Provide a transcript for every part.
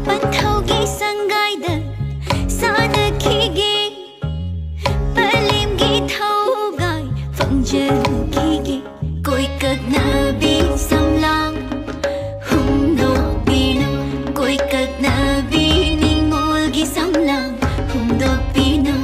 ꯄꯟꯊꯧꯒꯤ ꯁꯪꯒꯥꯏꯗ ꯁꯥꯟꯅꯈꯤꯒꯦ ꯄꯂꯦꯝꯒꯤ ꯊꯧꯒꯥꯏ ꯐꯪꯖꯈꯤꯒꯦ ꯀꯣꯏꯀꯛꯅꯕꯤ ꯁꯝꯂꯥꯡ ꯍꯨꯝꯗꯣꯛꯄꯤꯅꯨ ꯀꯣꯏꯀꯛꯅꯕꯤ ꯅꯤꯡꯉꯣꯜꯒꯤ ꯁꯝꯂꯥꯡ ꯍꯨꯝꯗꯣꯛꯄꯤꯅꯨ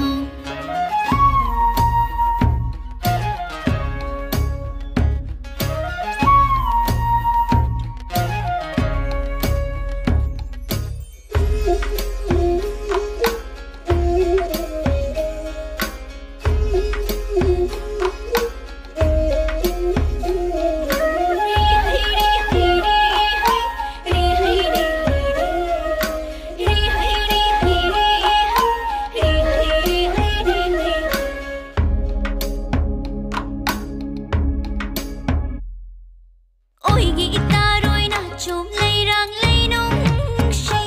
Oigi itaroina chom leirang leinungshi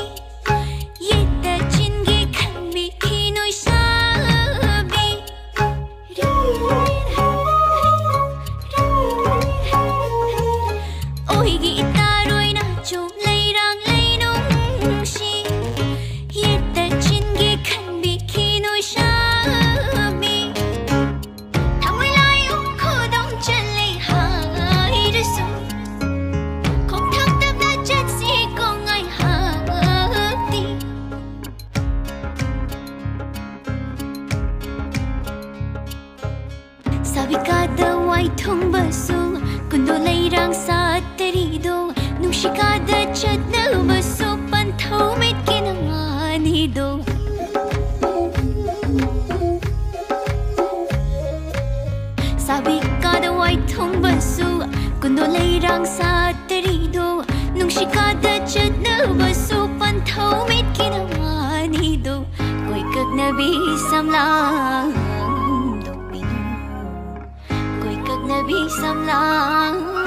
yetta chingi khanbi khinoi sabi Oigi itaroina chom leirang leinungshi yetta chingi khanbi khinoi sabi Thamoi layu khodong chale hairasu Sabikada wai thongbasu kundo leirang satarido nushikada chatnabasu panthau metkinanido Sabikada wai thongbasu kundo leirang satarido nushikada chatnabasu panthau metkinanido koikaknabi samlang Nabi Samlang